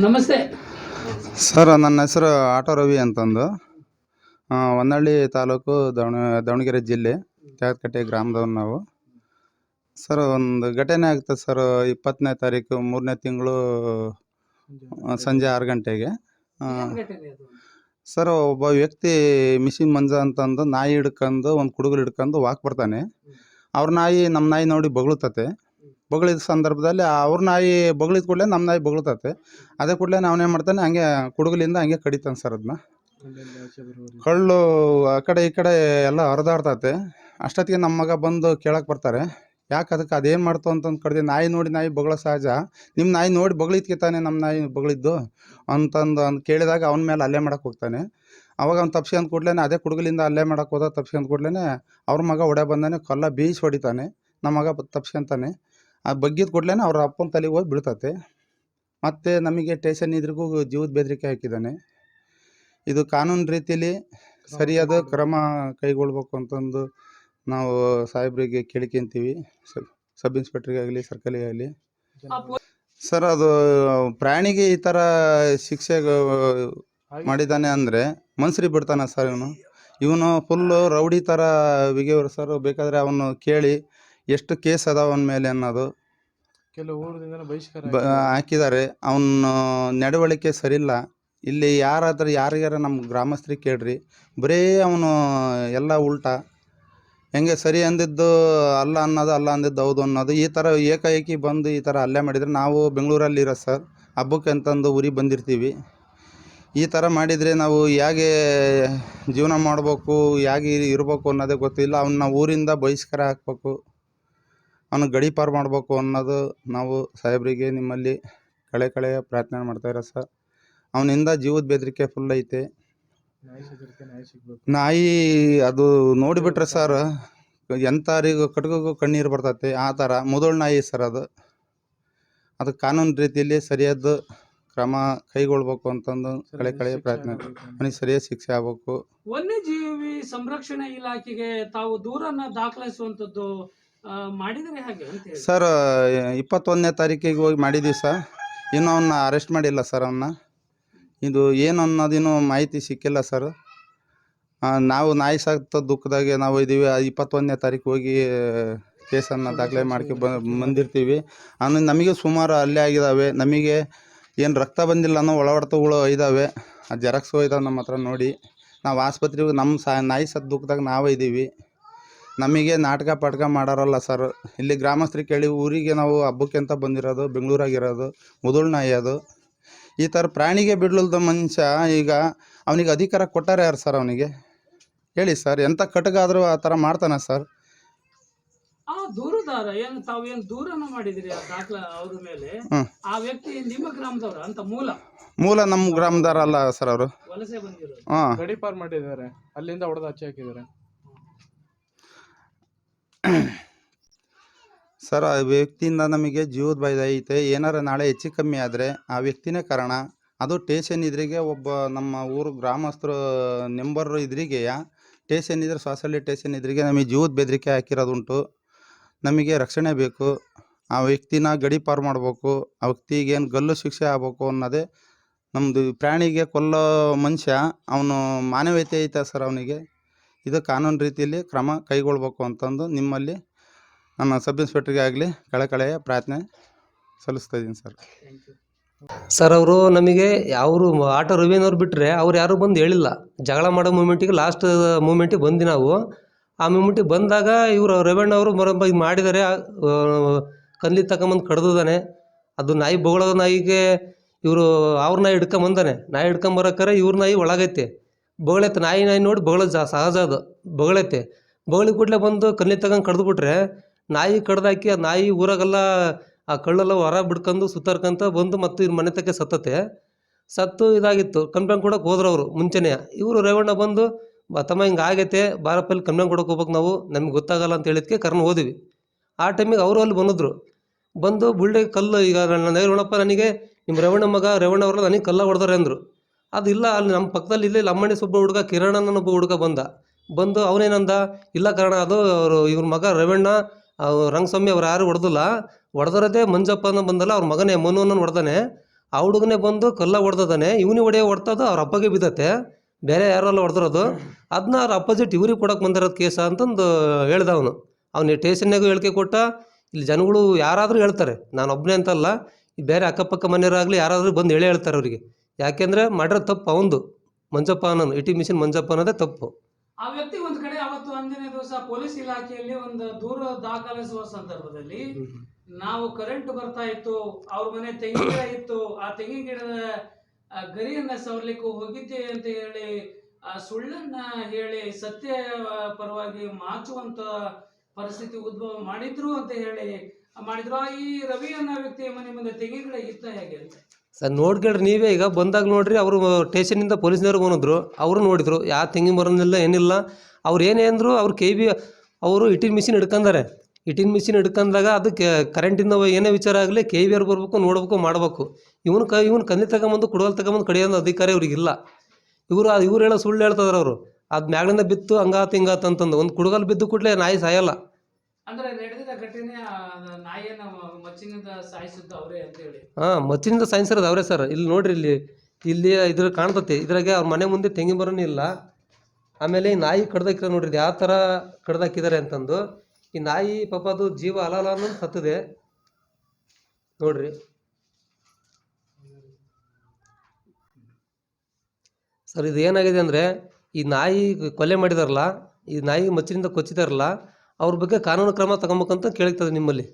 ನಮಸ್ತೆ ಸರ್. ನನ್ನ ಹೆಸರು ಆಟೋ ರವಿ ಅಂತಂದು. ಹೊನ್ನಳ್ಳಿ ತಾಲೂಕು, ದಾವಣಗೆರೆ ಜಿಲ್ಲೆ, ತ್ಯಾಗದಕಟ್ಟೆ ಗ್ರಾಮದವ್ರು ನಾವು. ಸರ್, ಒಂದು ಘಟನೆ ಆಗ್ತದೆ ಸರ್. 20ನೇ ತಾರೀಕು 3ನೇ ತಿಂಗಳು ಸಂಜೆ 6 ಗಂಟೆಗೆ. ಸರ್, ಒಬ್ಬ ವ್ಯಕ್ತಿ ಮಿಷಿನ್ ಮಂಜ ಅಂತಂದು ನಾಯಿ ಹಿಡ್ಕೊಂಡು, ಒಂದು ಕುಡುಗಲು ಹಿಡ್ಕೊಂಡು ವಾಕ್ ಬರ್ತಾನೆ. ಅವ್ರ ನಾಯಿ ನಮ್ಮ ನಾಯಿ ನೋಡಿ ಬೊಗಳುತ್ತತೆ. ಬೊಗಳಿದ ಸಂದರ್ಭದಲ್ಲಿ ಅವ್ರ ನಾಯಿ ಬೊಗಳಿದ ಕೂಡಲೇ ನಮ್ಮ ನಾಯಿ ಬೊಗಳುತ್ತತೆ. ಅದೇ ಕೂಡಲೇ ಅವನೇನು ಮಾಡ್ತಾನೆ, ಹಂಗೆ ಕುಡುಗಲಿಂದ ಹಂಗೆ ಕಡಿತಾನೆ ಸರ್ ಅದನ್ನ. ಕಳ್ಳು ಆ ಕಡೆ ಈ ಕಡೆ ಎಲ್ಲ ಹರಿದಾಡ್ತತೆ. ಅಷ್ಟೊತ್ತಿಗೆ ನಮ್ಮ ಮಗ ಬಂದು ಕೇಳಕ್ಕೆ ಬರ್ತಾರೆ, ಯಾಕೆ ಅದಕ್ಕೆ ಅದೇನು ಮಾಡ್ತು ಅಂತಂದು ಕಡ್ದು. ನಾಯಿ ನೋಡಿ ನಾಯಿ ಬೊಗಳೋ ಸಹಜ, ನಿಮ್ಮ ನಾಯಿ ನೋಡಿ ಬೊಗಳಿದ್ಕೆ ತಾನೆ ನಮ್ಮ ನಾಯಿ ಬೊಗಳಿದ್ದು ಅಂತಂದು ಕೇಳಿದಾಗ ಅವನ ಮೇಲೆ ಹಲ್ಲೆ ಮಾಡಕ್ಕೆ ಹೋಗ್ತಾನೆ. ಅವಾಗ ಅವ್ನು ತಪ್ಸ್ಕೊಂಡ್ ಕೂಡಲೇ, ಅದೇ ಕುಡುಗಲಿಂದ ಹಲ್ಲೆ ಮಾಡಕ್ಕೆ ಹೋದ. ತಪ್ಸ್ಕೊಂಡ್ ಕೂಡಲೇ ಅವ್ರ ಮಗ ಹೊಡೆ ಬಂದಾನೆ, ಕಲ್ಲ ಬೀಸಿ ಹೊಡಿತಾನೆ. ನಮ್ಮ ಮಗ ತಪ್ಸ್ಕೊಂತಾನೆ. ಆ ಬಗ್ಗಿದ ಕೂಡಲೇ ಅವ್ರ ಅಪ್ಪನ ತಲೆಗೆ ಹೋಗಿ ಬೀಳ್ತತೆ. ಮತ್ತು ನಮಗೆ ಸ್ಟೇಷನ್ ಎದುರಿಗೂ ಜೀವದ ಬೆದರಿಕೆ ಹಾಕಿದ್ದಾನೆ. ಇದು ಕಾನೂನು ರೀತಿಯಲ್ಲಿ ಸರಿಯಾದ ಕ್ರಮ ಕೈಗೊಳ್ಬೇಕು ಅಂತಂದು ನಾವು ಸಾಹೇಬ್ರಿಗೆ ಕೇಳ್ಕೊಂತೀವಿ. ಸಬ್ ಇನ್ಸ್ಪೆಕ್ಟ್ರಿಗಾಗಲಿ, ಸರ್ಕಲಿಗಾಗಲಿ. ಸರ್, ಅದು ಪ್ರಾಣಿಗೆ ಈ ಥರ ಶಿಕ್ಷೆ ಮಾಡಿದ್ದಾನೆ ಅಂದರೆ ಮನ್ಸರಿಗೆ ಬಿಡ್ತಾನೆ ಸರ್. ಇವನು ಫುಲ್ಲು ರೌಡಿ ಥರ ಬಿಗೇವ್ರು ಸರ್. ಬೇಕಾದರೆ ಅವನು ಕೇಳಿ ಎಷ್ಟು ಕೇಸ್ ಅದಾವ ಅವನ ಮೇಲೆ ಅನ್ನೋದು ಕೆಲವು ಊರದಿಂದ ಬಹಿಷ್ಕಾರ ಹಾಕಿದ್ದಾರೆ. ಅವನ ನಡವಳಿಕೆ ಸರಿಯಿಲ್ಲ. ಇಲ್ಲಿ ಯಾರಿಗಾರ ನಮ್ಮ ಗ್ರಾಮಸ್ಥರಿಗೆ ಕೇಳ್ರಿ, ಬರೀ ಅವನು ಎಲ್ಲ ಉಲ್ಟಾ. ಹೆಂಗೆ ಸರಿ ಅಂದಿದ್ದು ಅಲ್ಲ ಅನ್ನೋದು, ಅಲ್ಲ ಅಂದಿದ್ದು ಹೌದು ಅನ್ನೋದು, ಈ ಥರ ಏಕಾಏಕಿ ಬಂದು ಈ ಥರ ಹಲ್ಲೆ ಮಾಡಿದರೆ ನಾವು ಬೆಂಗಳೂರಲ್ಲಿರೋ ಸರ್, ಹಬ್ಬಕ್ಕೆ ಅಂತಂದು ಊರಿಗೆ ಬಂದಿರ್ತೀವಿ. ಈ ಥರ ಮಾಡಿದರೆ ನಾವು ಹೇಗೆ ಜೀವನ ಮಾಡ್ಬೇಕು, ಹೇಗೆ ಇರಬೇಕು ಅನ್ನೋದೇ ಗೊತ್ತಿಲ್ಲ. ಅವನ್ನ ಊರಿಂದ ಬಹಿಷ್ಕಾರ ಹಾಕ್ಬೇಕು, ಅವನು ಗಡೀಪಾರು ಮಾಡಬೇಕು ಅನ್ನೋದು ನಾವು ಸಾಹೇಬರಿಗೆ ನಿಮ್ಮಲ್ಲಿ ಕಳೆಯ ಪ್ರಾರ್ಥನೆ ಮಾಡ್ತಾಯಿರೋ ಸರ್. ಅವನಿಂದ ಜೀವದ ಬೆದರಿಕೆ ಫುಲ್ ಐತೆ. ನಾಯಿ ಅದು ನೋಡಿಬಿಟ್ರೆ ಸರ್, ಎಂಥರಿಗೂ ಕಟ್ಗೋಗೂ ಕಣ್ಣೀರು ಬರ್ತೈತೆ. ಆ ಥರ ಮುದೋಳು ನಾಯಿ ಸರ್ ಅದು. ಅದಕ್ಕೆ ಕಾನೂನು ರೀತಿಯಲ್ಲಿ ಸರಿಯಾದ ಕ್ರಮ ಕೈಗೊಳ್ಬೇಕು ಅಂತಂದು ಕಳೆಯ ಪ್ರಾರ್ಥನೆ. ಅವನಿಗೆ ಸರಿಯಾದ ಶಿಕ್ಷೆ ಆಗಬೇಕು. ವನ್ಯಜೀವಿ ಸಂರಕ್ಷಣಾ ಇಲಾಖೆಗೆ ತಾವು ದೂರನ್ನ ದಾಖಲಿಸುವಂಥದ್ದು ಮಾಡಿದರೆ ಹೇಗೆ ಅಂತ ಹೇಳಿ ಸರ್, 21ನೇ ತಾರೀಕಿಗೆ ಹೋಗಿ ಮಾಡಿದ್ದೀವಿ ಸರ್. ಇನ್ನೂ ಅವನ್ನ ಅರೆಸ್ಟ್ ಮಾಡಿಲ್ಲ ಸರ್. ಅವನ್ನ ಇದು ಏನು ಅನ್ನೋದಿನ್ನೂ ಮಾಹಿತಿ ಸಿಕ್ಕಿಲ್ಲ ಸರ್. ನಾವು ನಾಯಿ ಸಾಕ್ತ ದುಃಖದಾಗೆ ನಾವು ಇದ್ದೀವಿ. 21ನೇ ತಾರೀಕು ಹೋಗಿ ಕೇಸನ್ನು ದಾಖಲೆ ಬಂದಿರ್ತೀವಿ. ಆಮೇಲೆ ನಮಗೆ ಸುಮಾರು ಹಲ್ಲೆ ಆಗಿದ್ದಾವೆ. ನಮಗೆ ಏನು ರಕ್ತ ಬಂದಿಲ್ಲ ಅನ್ನೋ ಒಳವಡ್ತಗಳು ಇದ್ದಾವೆ. ಆ ಜೆರಾಕ್ಸು ಇದ್ದಾವೆ ನಮ್ಮ ಹತ್ರ ನೋಡಿ. ನಾವು ಆಸ್ಪತ್ರೆಗೆ ನಮ್ಮ ನಾಯಿ ಸತ್ತು ದುಃಖದಾಗ ನಾವೇ ಇದ್ದೀವಿ. ನಮಗೆ ನಾಟಕ ಮಾಡೋರಲ್ಲ ಸರ್. ಇಲ್ಲಿ ಗ್ರಾಮಸ್ಥರಿಗೆ ಕೇಳಿ ಊರಿಗೆ ನಾವು ಹಬ್ಬಕ್ಕೆ ಅಂತ ಬಂದಿರೋದು, ಬೆಂಗಳೂರಾಗಿರೋದು. ಮುದೋಳು ನಾಯಿ ಅದು. ಈ ಥರ ಪ್ರಾಣಿಗೆ ಬಿಡಲ್ದ ಮನುಷ್ಯ ಈಗ ಅವನಿಗೆ ಅಧಿಕಾರ ಕೊಟ್ಟಾರೆ ಯಾರು ಸರ್ ಅವನಿಗೆ? ಹೇಳಿ ಸರ್, ಎಂಥ ಕಟಗಾದರೂ ಆ ಥರ ಮಾಡ್ತಾನೆ ಸರ್. ಆ ದೂರುದಾರ ಏನು ತಾವು ಏನು ದೂರನ್ನ ಮಾಡಿದಿರಿ ಆ ದಾಖಲೆ ಅವ್ರ ಮೇಲೆ? ಆ ವ್ಯಕ್ತಿ ನಿಮ್ಮ ಗ್ರಾಮದವ್ರ ಅಂತ? ಮೂಲ ನಮ್ಮ ಗ್ರಾಮದವ್ರ ಅಲ್ಲ ಸರ್. ಅವರು ವಲಸೆ ಬಂದಿರೋದು. ಗಡೀಪಾರು ಮಾಡಿದ್ದಾರೆ, ಅಲ್ಲಿಂದ ಹೊಡೆದು ಹಚ್ಚಿ ಹಾಕಿದ್ದಾರೆ ಸರ್. ಆ ವ್ಯಕ್ತಿಯಿಂದ ನಮಗೆ ಜೀವದ ಭಯ ಐತೆ. ಏನಾರ ನಾಳೆ ಹೆಚ್ಚು ಕಮ್ಮಿ ಆದರೆ ಆ ವ್ಯಕ್ತಿನೇ ಕಾರಣ. ಅದು ಸ್ಟೇಷನ್ ಇದ್ರಿಗೆ ಒಬ್ಬ ನಮ್ಮ ಊರು ಗ್ರಾಮಸ್ಥರು ನೆಂಬರು ಇದ್ರಿಗೆ, ಸ್ಟೇಷನ್ ಇದ್ರೆ ಸ್ವಾಸಳ್ಳಿ ಸ್ಟೇಷನ್ ಇದ್ರಿಗೆ ನಮಗೆ ಜೀವದ ಬೆದರಿಕೆ ಹಾಕಿರೋದುಂಟು. ನಮಗೆ ರಕ್ಷಣೆ ಬೇಕು. ಆ ವ್ಯಕ್ತಿನ ಗಡೀಪಾರು ಮಾಡಬೇಕು. ಆ ವ್ಯಕ್ತಿಗೆ ಏನು ಗಲ್ಲು ಶಿಕ್ಷೆ ಆಗಬೇಕು ಅನ್ನೋದೇ ನಮ್ಮದು. ಪ್ರಾಣಿಗೆ ಕೊಲ್ಲೋ ಮನುಷ್ಯ ಅವನು ಮಾನವೀಯತೆ ಐತೆ ಸರ್ ಅವನಿಗೆ. ಇದು ಕಾನೂನು ರೀತಿಯಲ್ಲಿ ಕ್ರಮ ಕೈಗೊಳ್ಬೇಕು ಅಂತಂದು ನಿಮ್ಮಲ್ಲಿ ನನ್ನ ಸಬ್ ಇನ್ಸ್ಪೆಕ್ಟ್ರಿಗೆ ಆಗಲಿ ಕಳೆಯ ಪ್ರಾರ್ಥನೆ ಸಲ್ಲಿಸ್ತಾ ಇದ್ದೀನಿ ಸರ್. ಸರ್, ಅವರು ನಮಗೆ ಅವರು ಆಟೋ ರವಿನವ್ರು ಬಿಟ್ಟರೆ ಅವ್ರು ಯಾರೂ ಬಂದು ಹೇಳಿಲ್ಲ. ಜಗಳ ಮಾಡೋ ಮೂಮೆಂಟಿಗೆ, ಲಾಸ್ಟ್ ಮೂಮೆಂಟಿಗೆ ಬಂದು ನಾವು ಆ ಮೂಮೆಂಟಿಗೆ ಬಂದಾಗ ಇವರು ರವಣ್ಣವರು ಇದು ಮಾಡಿದ್ದಾರೆ. ಕಲ್ಲಿ ತಗೊಂಬಂದು ಕಡ್ದಾನೆ. ಅದು ನಾಯಿ ಬೊಗಳೋ ನಾಯಿಗೆ ಇವರು ಅವ್ರ ನಾಯಿ ಹಿಡ್ಕೊಂಬಂದಾನೆ. ನಾಯಿ ಹಿಡ್ಕೊಂಬರಕ್ಕಾರೆ ಇವ್ರ ನಾಯಿ ಒಳಗೈತೆ, ಬೊಗಳೈತೆ. ನಾಯಿ ನೋಡಿ ಬೊಗಳೋದು ಸಹಜ, ಅದು ಬೊಗಳೈತೆ. ಬೊಗಳಿ ಕೂಡಲೇ ಬಂದು ಕಲ್ಲಿ ತಗೊಂಡು ಕಡ್ದುಬಿಟ್ರೆ ನಾಯಿ ಕಡ್ದಾಕಿ ಆ ನಾಯಿ ಊರಾಗೆಲ್ಲ ಆ ಕಳ್ಳೆಲ್ಲ ಹೊರ ಬಿಡ್ಕೊಂಡು ಸುತ್ತಾರ್ಕಂತ ಬಂದು ಮತ್ತು ಇವ್ರ ಮನೆ ತಕ್ಕೆ ಸತ್ತು ಇದಾಗಿತ್ತು. ಕಂಪ್ಲೇಂಟ್ ಕೊಡೋಕೆ ಹೋದ್ರು ಅವರು ಮುಂಚೆನೇ. ಇವರು ರೇವಣ್ಣ ಬಂದು ತಮ್ಮ ಹಿಂಗೆ ಆಗೈತೆ, ಬಾರಪ್ಪಲ್ಲಿ ಕಂಪ್ಲೇಂಟ್ ಕೊಡೋಕೆ ಹೋಗ್ಬೇಕು ನಾವು, ನಮ್ಗೆ ಗೊತ್ತಾಗಲ್ಲ ಅಂತ ಹೇಳಿದ್ಕೆ ಕರ್ಕೊಂಡು ಹೋದ್ವಿ. ಆ ಟೈಮಿಗೆ ಅವರು ಅಲ್ಲಿ ಬಂದು ಬುಲ್ಡೆ ಕಲ್ಲು, ಈಗ ನನ್ನ ರೇವಣ್ಣಪ್ಪ ನನಗೆ ನಿಮ್ಮ ರೇವಣ್ಣ ಮಗ ರೇವಣ್ಣ ಅವರೆಲ್ಲ ನನಗೆ ಕಲ್ಲ ಹೊಡೆದಾರೆ ಅಂದರು. ಅದು ಇಲ್ಲ, ಅಲ್ಲಿ ನಮ್ಮ ಪಕ್ಕದಲ್ಲಿ ಇಲ್ಲೇ ಲಮ್ಮಣ್ಣಿ ಒಬ್ಬ ಹುಡುಗ ಕಿರಣಣ್ಣನೊಬ್ಬ ಹುಡುಗ ಬಂದು ಅವನೇನಂದ, ಇಲ್ಲ ಕಾರಣ ಅದು ಇವ್ರ ಮಗ ರೇವಣ್ಣ ರಂಗಸ್ವಾಮಿ ಅವ್ರು ಯಾರು ಹೊಡೆದಿಲ್ಲ, ಹೊಡೆದರದೇ ಮಂಜಪ್ಪ ಅನ್ನೋ ಬಂದಲ್ಲ, ಅವ್ರ ಮಗನೇ ಮನು ಅನ್ನೋ ಹೊಡೆದಾನೆ. ಆ ಹುಡುಗನೇ ಬಂದು ಕಲ್ಲ ಹೊಡೆದಾನೆ, ಇವನಿಗೆ ಹೊಡೆತದ ಅವ್ರ ಅಪ್ಪಗೆ ಬಿದ್ದತೆ, ಬೇರೆ ಯಾರೆಲ್ಲ ಹೊಡೆದಿರೋದು. ಅದನ್ನ ಅವ್ರ ಅಪೋಸಿಟ್ ಇವ್ರಿಗೆ ಕೊಡೋಕೆ ಬಂದಿರೋದು ಕೇಸ ಅಂತಂದು ಹೇಳ್ದ ಅವನು. ಅವ್ನು ಸ್ಟೇಷನ್ನಾಗೂ ಹೇಳಿಕೆ ಕೊಟ್ಟ. ಇಲ್ಲಿ ಜನಗಳು ಯಾರಾದರೂ ಹೇಳ್ತಾರೆ, ನಾನು ಒಬ್ಬನೇ ಅಂತಲ್ಲ, ಈ ಬೇರೆ ಅಕ್ಕಪಕ್ಕ ಮನೆಯವರಾಗಲಿ ಯಾರಾದರೂ ಬಂದು ಹೇಳ್ತಾರೆ ಅವರಿಗೆ. ಯಾಕೆಂದರೆ ಮಾಡಿರೋ ತಪ್ಪು ಅವಂದು, ಮಂಜಪ್ಪ ಅನ್ನೋನು, ATM ಮಿಷಿನ್ ಮಂಜಪ್ಪ ಅನ್ನೋದೇ ತಪ್ಪು. ಆ ವ್ಯಕ್ತಿ ಒಂದ್ ಕಡೆ ಅವತ್ತು 5ನೇ ದಿವಸ ಪೊಲೀಸ್ ಇಲಾಖೆಯಲ್ಲಿ ಒಂದು ದೂರು ದಾಖಲಿಸುವ ಸಂದರ್ಭದಲ್ಲಿ ನಾವು ಕರೆಂಟ್ ಬರ್ತಾ ಇತ್ತು, ಅವ್ರ ಮನೆ ತೆಂಗಿನ ಗಿಡ ಇತ್ತು, ಆ ತೆಂಗಿನ ಗಿಡದ ಗರಿಯನ್ನ ಸವರ್ಲಿಕ್ಕೂ ಹೋಗಿದ್ದೆ ಅಂತ ಹೇಳಿ ಸುಳ್ಳನ್ನ ಹೇಳಿ ಸತ್ಯ ಪರವಾಗಿ ಮಾಚುವಂತ ಪರಿಸ್ಥಿತಿ ಉದ್ಭವ ಮಾಡಿದ್ರು ಅಂತ ಹೇಳಿ ಮಾಡಿದ್ರು. ಈ ರವಿ ಅನ್ನೋ ವ್ಯಕ್ತಿಯ ಮನೆ ಮುಂದೆ ತೆಂಗಿನ ಗಿಡ ಇತ್ತ ಹೇಗೆ ಅಂತ ಸರ್ ನೋಡ್ಕೇಳ್ರಿ ನೀವೇ. ಈಗ ಬಂದಾಗ ನೋಡ್ರಿ, ಅವರು ಸ್ಟೇಷನಿಂದ ಪೊಲೀಸ್ನವ್ರು ಬಂದಿದ್ರು, ಅವರು ನೋಡಿದ್ರು ಯಾವ ತೆಂಗಿನ ಮರನಿಲ್ಲ ಏನಿಲ್ಲ. ಅವ್ರು ಏನೇ ಅಂದರು, ಅವ್ರು KB ಅವರು ATM ಮಿಷಿನ್ ಹಿಡ್ಕೊಂಡಾರೆ. ATM ಮಿಷಿನ್ ಹಿಡ್ಕೊಂಡಾಗ ಅದಕ್ಕೆ ಕರೆಂಟಿಂದ ಏನೇ ವಿಚಾರ ಆಗಲಿ KB ಅವ್ರು ಬರ್ಬೇಕು, ನೋಡ್ಬೇಕು, ಮಾಡಬೇಕು. ಇವನು ಕಂದಿ ತಗೊಂಬಂದು ಕುಡವಲ್ ತಗೊಂಬಂದು ಕಡಿಯೋದು ಅಧಿಕಾರ ಇವ್ರಿಗಿಲ್ಲ. ಇವ್ರು ಹೇಳೋ ಸುಳ್ಳು ಹೇಳ್ತಿದಾರೆ ಅವರು. ಅದು ಮ್ಯಾಗಳಿಂದ ಬಿತ್ತು ಹಂಗಾತು ಹಿಂಗಾತು ಅಂತಂದು. ಒಂದು ಕುಡುಗಲ್ ಬಿದ್ದು ಕೂಡಲೇ ನಾಯಿ ಸಾಯಲ್ಲ. ಅಂದ್ರೆ ನಡೆದಿದ್ದ ಘಟನೆ ನಾಯಿಯನ್ನ ಮಚ್ಚಿನಿಂದ ಸಾಯಿಸಿದ್ದು ಅವರೇ ಅಂತ ಹೇಳಿ. ಮಚ್ಚಿನಿಂದ ಸಾಯಿಸಿರೋದು ಅವರೇ ಸರ್. ಇಲ್ಲಿ ನೋಡ್ರಿ, ಇಲ್ಲಿ ಇದ್ರ ಕಾಣ್ತತಿ, ಇದ್ರಾಗೆ ಅವ್ರ ಮನೆ ಮುಂದೆ ತೆಂಗಿನ ಮರನೇ ಇಲ್ಲ. ಆಮೇಲೆ ಈ ನಾಯಿ ಕಡ್ದಾಕಿರ ನೋಡ್ರಿ, ಯಾವ ಥರ ಕಡ್ದಾಕಿದ್ದಾರೆ ಅಂತಂದು. ಈ ನಾಯಿ ಪಾಪ ಅದು ಜೀವ ಅಲಲ್ಲ ಅನ್ನೋದು ಸತ್ತದೆ ನೋಡ್ರಿ ಸರ್. ಇದು ಏನಾಗಿದೆ ಅಂದರೆ, ಈ ನಾಯಿ ಕೊಲೆ ಮಾಡಿದಾರಲ್ಲ, ಈ ನಾಯಿ ಮಚ್ಚಿನಿಂದ ಕೊಚ್ಚಿದಾರಲ್ಲ, ಅವ್ರ ಬಗ್ಗೆ ಕಾನೂನು ಕ್ರಮ ತಗೊಬೇಕಂತ ಕೇಳ್ತದೆ ನಿಮ್ಮಲ್ಲಿ.